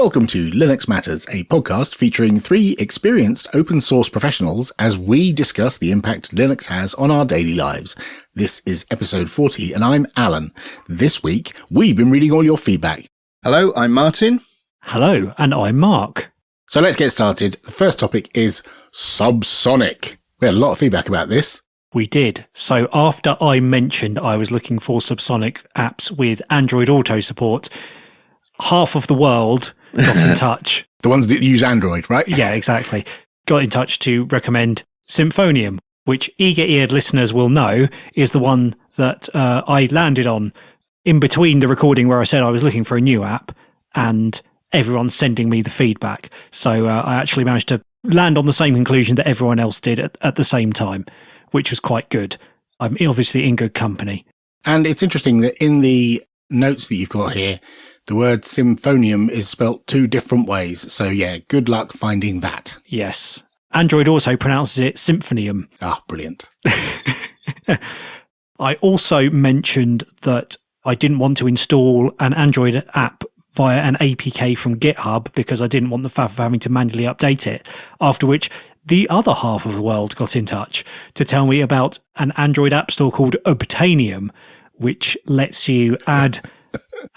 Welcome to Linux Matters, a podcast featuring three experienced open source professionals as we discuss the impact Linux has on our daily lives. This is episode 40 and I'm Alan. This week, we've been reading all your feedback. Hello, I'm Martin. Hello, and I'm Mark. So let's get started. The first topic is Subsonic. We had a lot of feedback about this. We did. So after I mentioned I was looking for Subsonic apps with Android Auto support, half of the world got in touch. The ones that use Android, right? Yeah, exactly. Got in touch to recommend Symfonium, which eager-eared listeners will know is the one that I landed on in between the recording where I said I was looking for a new app and everyone's sending me the feedback. So I actually managed to land on the same conclusion that everyone else did at the same time, which was quite good. I'm obviously in good company. And it's interesting that in the notes that you've got here, the word Symfonium is spelt two different ways. So yeah, good luck finding that. Yes. Android Auto pronounces it Symfonium. Ah, brilliant. I also mentioned that I didn't want to install an Android app via an APK from GitHub because I didn't want the faff of having to manually update it. After which, the other half of the world got in touch to tell me about an Android app store called Obtainium, which lets you add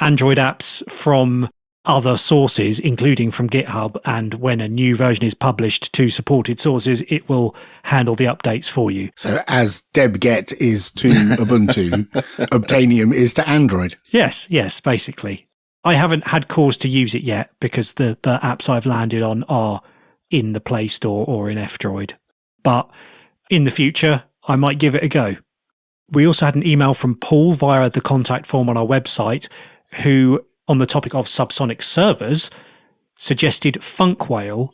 Android apps from other sources, including from GitHub, and when a new version is published to supported sources, it will handle the updates for you. So as debget is to Ubuntu, Obtainium is to Android. Yes, basically. I haven't had cause to use it yet because the apps I've landed on are in the Play Store or in F-Droid. But in the future, I might give it a go. We also had an email from Paul via the contact form on our website who, on the topic of subsonic servers, suggested Funkwhale.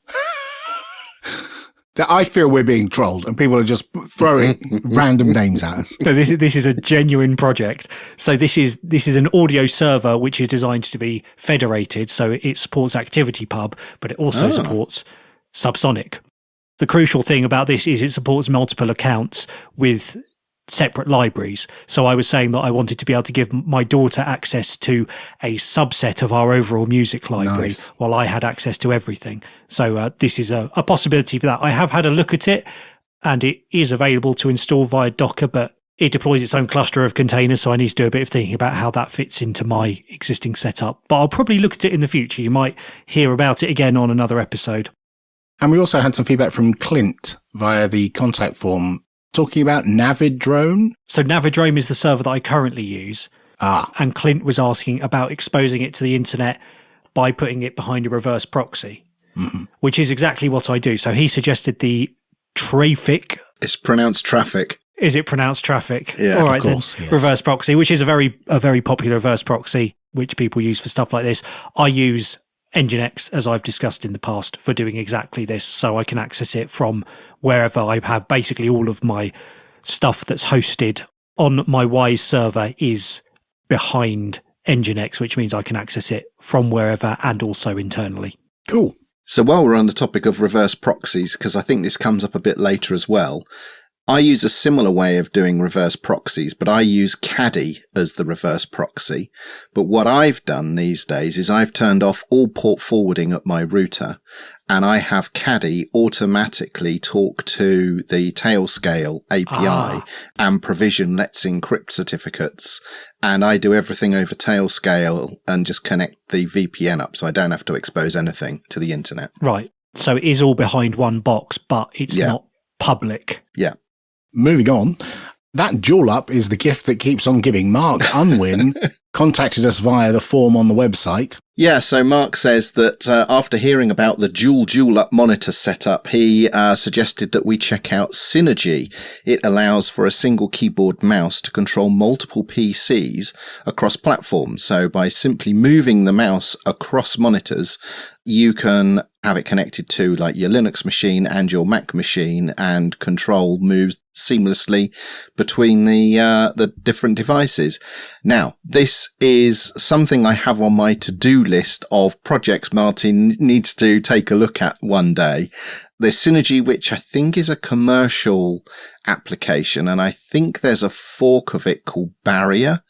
I feel we're being trolled and people are just throwing random names at us. No, this is a genuine project. So this is an audio server which is designed to be federated, so it supports ActivityPub, but it also supports Subsonic. The crucial thing about this is it supports multiple accounts with separate libraries. So I was saying that I wanted to be able to give my daughter access to a subset of our overall music library while I had access to everything. So this is a possibility for that. I have had a look at it and it is available to install via Docker, but it deploys its own cluster of containers. So I need to do a bit of thinking about how that fits into my existing setup. But I'll probably look at it in the future. You might hear about it again on another episode. And we also had some feedback from Clint via the contact form talking about Navidrone. So Navidrone is the server that I currently use. And Clint was asking about exposing it to the internet by putting it behind a reverse proxy, which is exactly what I do. So he suggested the Trafic. It's pronounced traffic. Is it pronounced traffic? Yeah, all right, of course, then. Yes. Reverse proxy, which is a very popular reverse proxy, which people use for stuff like this. I use Nginx, as I've discussed in the past, for doing exactly this, so I can access it from wherever I have. Basically all of my stuff that's hosted on my Wise server is behind Nginx, which means I can access it from wherever and also internally. Cool. So while we're on the topic of reverse proxies, because I think this comes up a bit later as well, I use a similar way of doing reverse proxies, but I use Caddy as the reverse proxy. But what I've done these days is I've turned off all port forwarding at my router, and I have Caddy automatically talk to the Tailscale API and provision Let's Encrypt certificates. And I do everything over Tailscale and just connect the VPN up so I don't have to expose anything to the internet. Right. So it is all behind one box, but it's not public. Yeah. Moving on, that jewel up is the gift that keeps on giving. Mark Unwin contacted us via the form on the website. Yeah, so Mark says that after hearing about the dual up monitor setup, he suggested that we check out Synergy. It allows for a single keyboard mouse to control multiple PCs across platforms. So by simply moving the mouse across monitors, you can have it connected to like your Linux machine and your Mac machine and control moves seamlessly between the different devices. Now, this is something I have on my to-do list of projects Martin needs to take a look at one day. There's Synergy, which I think is a commercial application, and I think there's a fork of it called Barrier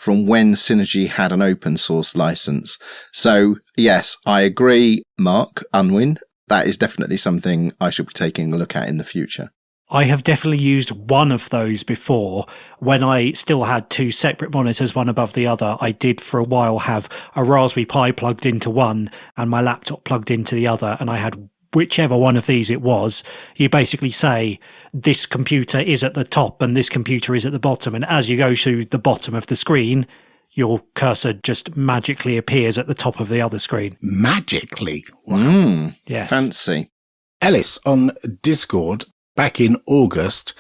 from when Synergy had an open source license. So yes, I agree, Mark Unwin. That is definitely something I should be taking a look at in the future. I have definitely used one of those before. When I still had two separate monitors, one above the other, I did for a while have a Raspberry Pi plugged into one and my laptop plugged into the other, and I had whichever one of these it was. You basically say this computer is at the top and this computer is at the bottom, and as you go to the bottom of the screen, your cursor just magically appears at the top of the other screen. Magically? Wow. Yes. Fancy. Ellis on Discord back in August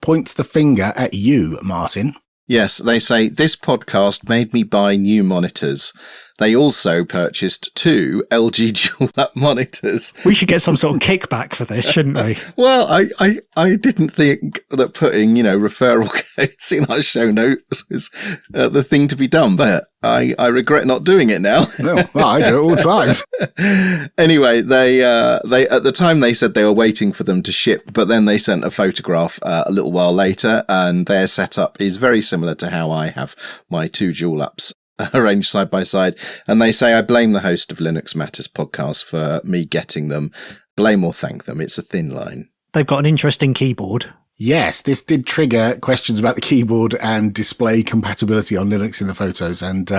points the finger at you, Martin. Yes, they say, this podcast made me buy new monitors. They also purchased 2 LG dual-up monitors. We should get some sort of kickback for this, shouldn't we? Well, I didn't think that putting, referral codes in our show notes was the thing to be done, but I regret not doing it now. Well, I do it all the time. Anyway, they at the time they said they were waiting for them to ship, but then they sent a photograph a little while later, and their setup is very similar to how I have my 2 dual-ups arranged side by side. And they say, I blame the host of Linux Matters podcast for me getting them. Blame or thank them. It's a thin line. They've got an interesting keyboard. Yes, this did trigger questions about the keyboard and display compatibility on Linux in the photos, and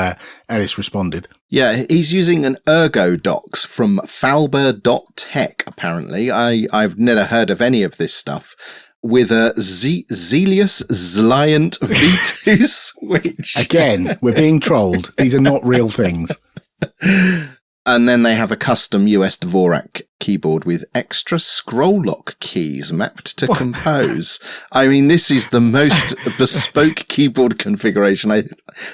Ellis responded. Yeah, he's using an ErgoDox from Falber.tech, apparently. I've never heard of any of this stuff. With a Zelius Zliant V2 switch. Again, we're being trolled. These are not real things. And then they have a custom US Dvorak keyboard with extra scroll lock keys mapped to compose. I mean, this is the most bespoke keyboard configuration I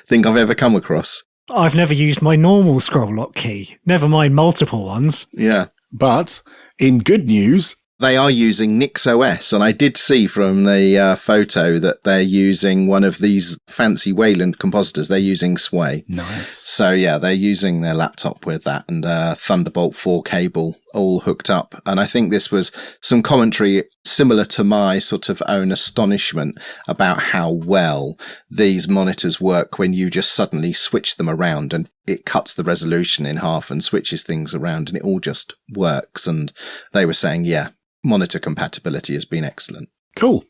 think I've ever come across. I've never used my normal scroll lock key, never mind multiple ones. Yeah. But in good news, they are using NixOS, and I did see from the photo that they're using one of these fancy Wayland compositors. They're using Sway. Nice. So yeah, they're using their laptop with that and Thunderbolt 4 cable all hooked up. And I think this was some commentary similar to my sort of own astonishment about how well these monitors work when you just suddenly switch them around and it cuts the resolution in half and switches things around and it all just works. And they were saying, yeah, monitor compatibility has been excellent. Cool.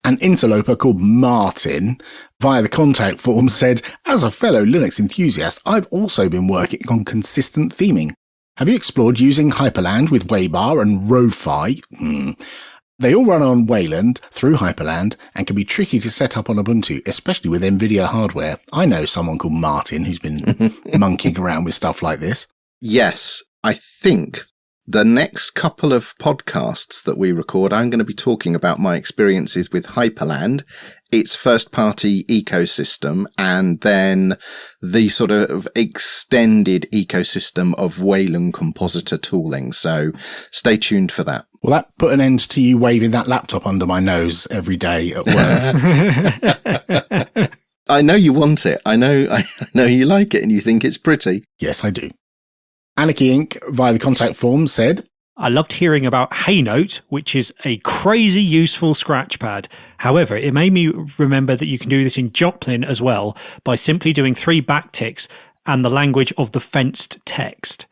An interloper called Martin, via the contact form, said, as a fellow Linux enthusiast, I've also been working on consistent theming. Have you explored using Hyperland with Waybar and Ro-Fi? They all run on Wayland through Hyperland and can be tricky to set up on Ubuntu, especially with NVIDIA hardware. I know someone called Martin who's been monkeying around with stuff like this. Yes, I think the next couple of podcasts that we record, I'm going to be talking about my experiences with Hyperland, its first-party ecosystem, and then the sort of extended ecosystem of Wayland compositor tooling. So stay tuned for that. Will that put an end to you waving that laptop under my nose every day at work? I know you want it. I know you like it and you think it's pretty. Yes, I do. Anarchy Inc. via the contact form said, I loved hearing about Haynote, which is a crazy useful scratch pad. However, it made me remember that you can do this in Joplin as well by simply doing 3 backticks and the language of the fenced text.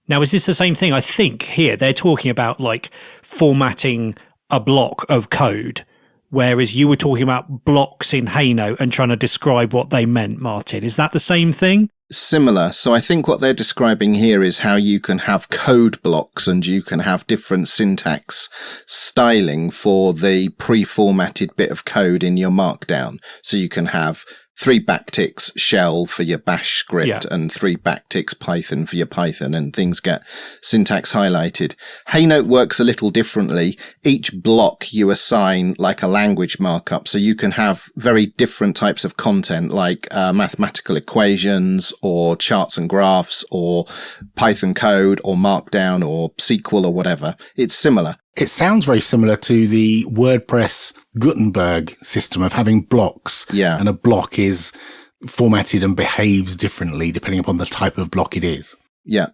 Now, is this the same thing? I think here they're talking about like formatting a block of code, whereas you were talking about blocks in Haynote and trying to describe what they meant, Martin. Is that the same thing? Similar. So I think what they're describing here is how you can have code blocks and you can have different syntax styling for the pre-formatted bit of code in your markdown. So you can have 3 backticks shell for your bash script and 3 backticks Python for your Python, and things get syntax highlighted. Haynote works a little differently. Each block you assign like a language markup, so you can have very different types of content like mathematical equations or charts and graphs or Python code or Markdown or SQL or whatever. It's similar. It sounds very similar to the WordPress Gutenberg system of having blocks. Yeah. And a block is formatted and behaves differently depending upon the type of block it is. Yeah.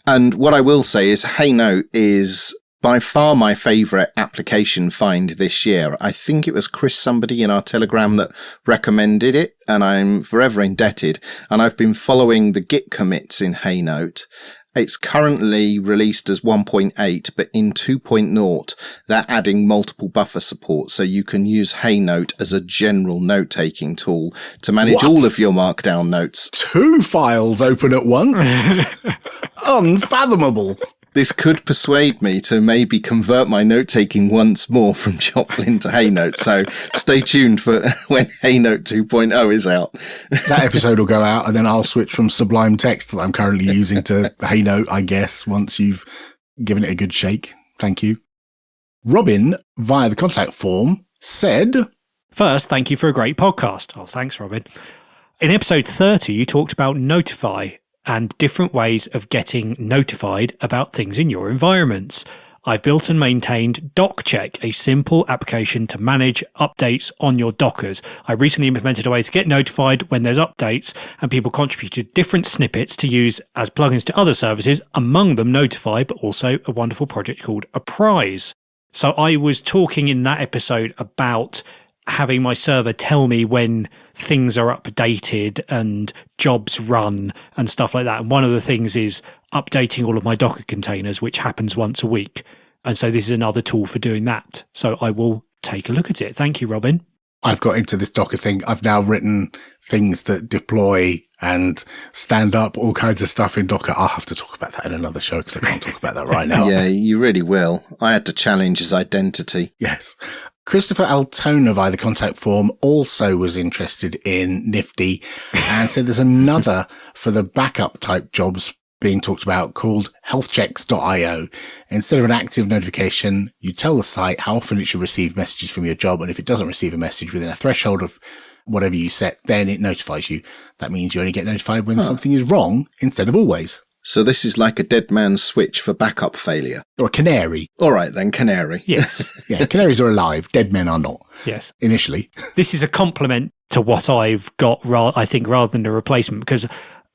And what I will say is Haynote is by far my favourite application find this year. I think it was Chris somebody in our Telegram that recommended it, and I'm forever indebted. And I've been following the Git commits in Heynote. It's currently released as 1.8, but in 2.0, they're adding multiple buffer support, so you can use Heynote as a general note-taking tool to manage all of your Markdown notes. 2 files open at once? Unfathomable. This could persuade me to maybe convert my note-taking once more from Joplin to Heynote, so stay tuned for when Heynote 2.0 is out. That episode will go out, and then I'll switch from Sublime Text that I'm currently using to Heynote, I guess, once you've given it a good shake. Thank you. Robin, via the contact form, said... First, thank you for a great podcast. Oh, thanks, Robin. In episode 30, you talked about Notify and different ways of getting notified about things in your environments. I've built and maintained DocCheck, a simple application to manage updates on your Dockers. I recently implemented a way to get notified when there's updates, and people contributed different snippets to use as plugins to other services, among them Notify, but also a wonderful project called Apprise. So I was talking in that episode about having my server tell me when things are updated and jobs run and stuff like that. And one of the things is updating all of my Docker containers, which happens once a week. And so this is another tool for doing that. So I will take a look at it. Thank you, Robin. I've got into this Docker thing. I've now written things that deploy and stand up all kinds of stuff in Docker. I'll have to talk about that in another show because I can't talk about that right now. Yeah, you really will. I had to challenge his identity. Yes. Christopher Altona via the contact form also was interested in Nifty and said there's another for the backup type jobs being talked about called healthchecks.io. Instead of an active notification, you tell the site how often it should receive messages from your job. And if it doesn't receive a message within a threshold of whatever you set, then it notifies you. That means you only get notified when something is wrong instead of always. So this is like a dead man's switch for backup failure. Or a canary. All right, then, canary. Yes. Yeah, canaries are alive. Dead men are not. Yes. Initially. This is a complement to what I've got, I think, rather than a replacement, because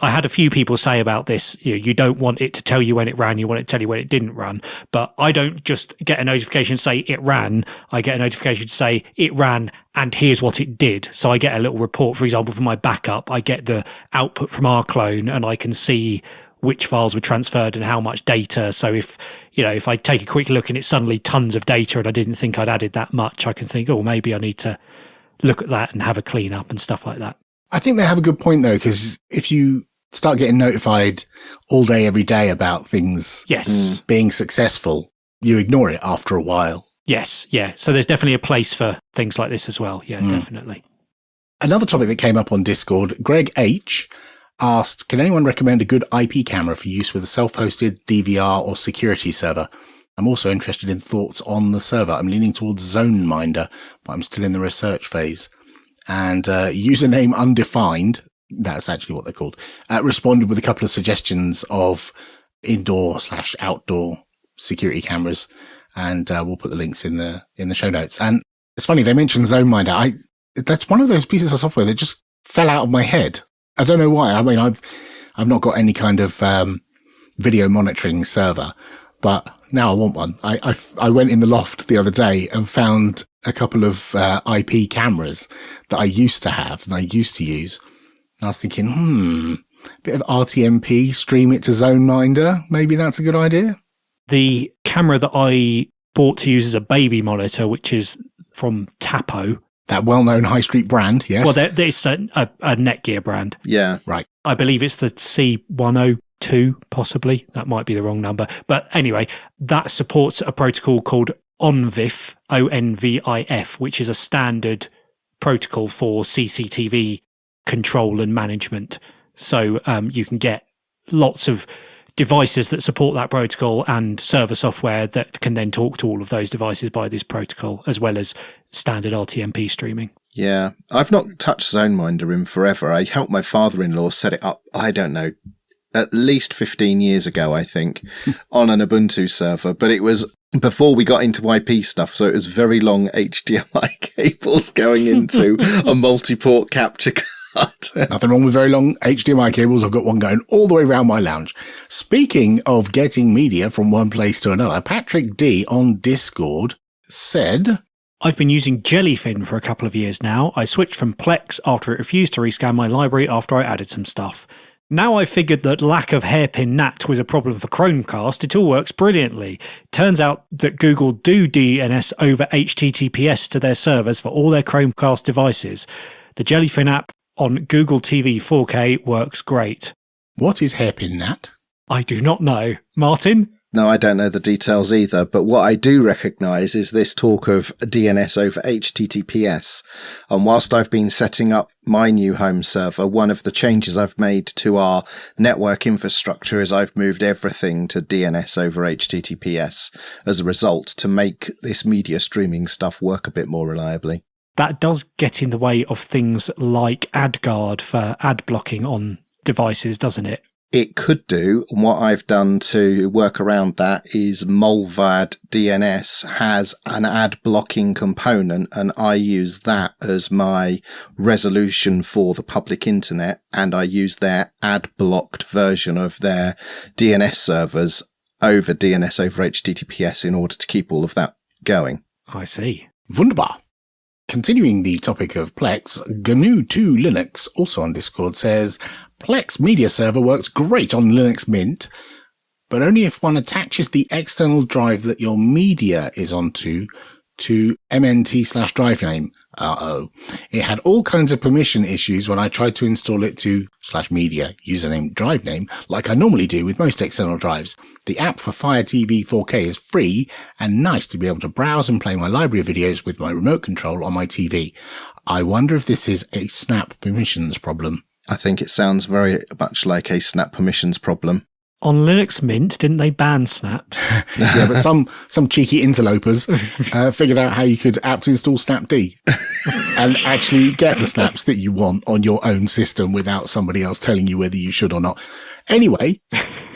I had a few people say about this, you don't want it to tell you when it ran, you want it to tell you when it didn't run. But I don't just get a notification say it ran. I get a notification to say it ran and here's what it did. So I get a little report, for example, for my backup. I get the output from rclone and I can see which files were transferred and how much data. So if I take a quick look and it's suddenly tons of data and I didn't think I'd added that much, I can think, oh, maybe I need to look at that and have a clean up and stuff like that. I think they have a good point though, because if you start getting notified all day, every day about things being successful, you ignore it after a while. Yes. Yeah. So there's definitely a place for things like this as well. Yeah, definitely. Another topic that came up on Discord, Greg H asked, can anyone recommend a good IP camera for use with a self-hosted DVR or security server? I'm also interested in thoughts on the server. I'm leaning towards ZoneMinder, but I'm still in the research phase. And username undefined, that's actually what they're called, responded with a couple of suggestions of indoor/outdoor security cameras. And we'll put the links in the show notes. And it's funny, they mentioned ZoneMinder. That's one of those pieces of software that just fell out of my head. I don't know why. I mean, I've not got any kind of video monitoring server, but now I want one. I went in the loft the other day and found a couple of IP cameras that I used to have and I used to use. And I was thinking, bit of RTMP, stream it to ZoneMinder. Maybe that's a good idea. The camera that I bought to use as a baby monitor, which is from Tapo. That well-known high street brand, yes. Well, it's a Netgear brand. Yeah. Right. I believe it's the C102, possibly. That might be the wrong number. But anyway, that supports a protocol called ONVIF, ONVIF, which is a standard protocol for CCTV control and management. So you can get lots of devices that support that protocol and server software that can then talk to all of those devices by this protocol, as well as standard RTMP streaming. Yeah, I've not touched ZoneMinder in forever. I helped my father-in-law set it up, I don't know, at least 15 years ago, I think, on an Ubuntu server. But it was before we got into IP stuff, so it was very long HDMI cables going into a multi-port capture card. Nothing wrong with very long HDMI cables. I've got one going all the way around my lounge. Speaking of getting media from one place to another, Patrick D on Discord said, I've been using Jellyfin for a couple of years now. I switched from Plex after it refused to rescan my library after I added some stuff. Now I figured that lack of hairpin NAT was a problem for Chromecast, it all works brilliantly. Turns out that Google do DNS over HTTPS to their servers for all their Chromecast devices. The Jellyfin app on Google TV 4K works great. What is hairpin NAT? I do not know. Martin? No, I don't know the details either, but what I do recognise is this talk of DNS over HTTPS. And whilst I've been setting up my new home server, one of the changes I've made to our network infrastructure is I've moved everything to DNS over HTTPS as a result to make this media streaming stuff work a bit more reliably. That does get in the way of things like AdGuard for ad blocking on devices, doesn't it? It could do. And what I've done to work around that is Molvad DNS has an ad blocking component, and I use that as my resolution for the public internet. And I use their ad blocked version of their DNS servers over DNS over HTTPS in order to keep all of that going. I see. Wunderbar. Continuing the topic of Plex, GNU2 Linux, also on Discord, says, Plex Media Server works great on Linux Mint, but only if one attaches the external drive that your media is onto to mnt/drive name. It had all kinds of permission issues when I tried to install it to /media username drive name like I normally do with most external drives. The app for Fire TV 4K is free and nice to be able to browse and play my library of videos with my remote control on my TV. I wonder if this is a Snap permissions problem. I think it sounds very much like a Snap permissions problem. On Linux Mint, didn't they ban snaps? Yeah, but some cheeky interlopers figured out how you could apt install Snapd and actually get the snaps that you want on your own system without somebody else telling you whether you should or not. Anyway,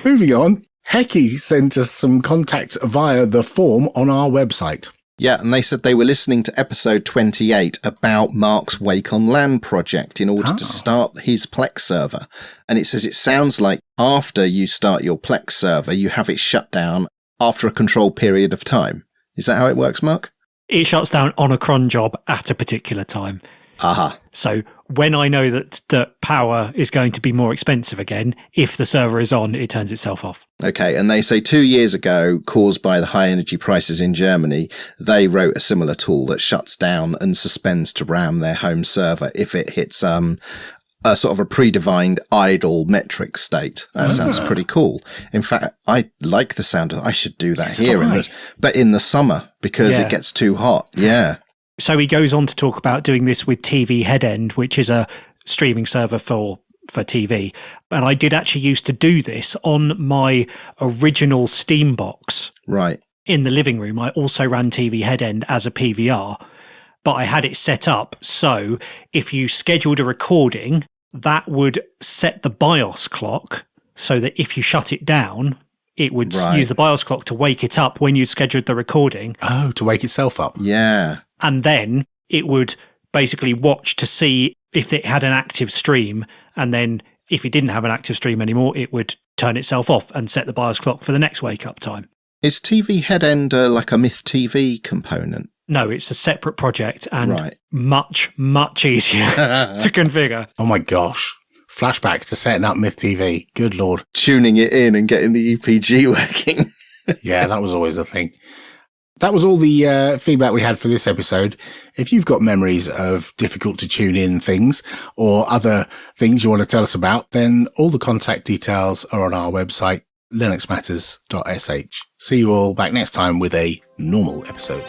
moving on. Hecky sent us some contact via the form on our website. Yeah, and they said they were listening to episode 28 about Mark's Wake on LAN project in order to start his Plex server. And it says it sounds like after you start your Plex server, you have it shut down after a controlled period of time. Is that how it works, Mark? It shuts down on a cron job at a particular time. Aha. So when I know that power is going to be more expensive again, if the server is on, it turns itself off. Okay, and they say 2 years ago, caused by the high energy prices in Germany, they wrote a similar tool that shuts down and suspends to RAM their home server if it hits a sort of a predefined idle metric state. That sounds pretty cool. In fact, I like the sound of I should do that here, but in the summer because it gets too hot. Yeah. So he goes on to talk about doing this with TV Headend, which is a streaming server for TV. And I did actually used to do this on my original Steam box. Right. In the living room. I also ran TV Headend as a PVR, but I had it set up so if you scheduled a recording, that would set the BIOS clock so that if you shut it down, it would use the BIOS clock to wake it up when you scheduled the recording. Oh, to wake itself up. Yeah. And then it would basically watch to see if it had an active stream. And then if it didn't have an active stream anymore, it would turn itself off and set the BIOS clock for the next wake up time. Is TV Headend like a Myth TV component? No, it's a separate project and much, much easier to configure. Oh my gosh. Flashbacks to setting up Myth TV. Good Lord. Tuning it in and getting the EPG working. Yeah, that was always the thing. That was all the feedback we had for this episode. If you've got memories of difficult to tune in things or other things you want to tell us about, then all the contact details are on our website, linuxmatters.sh. See you all back next time with a normal episode.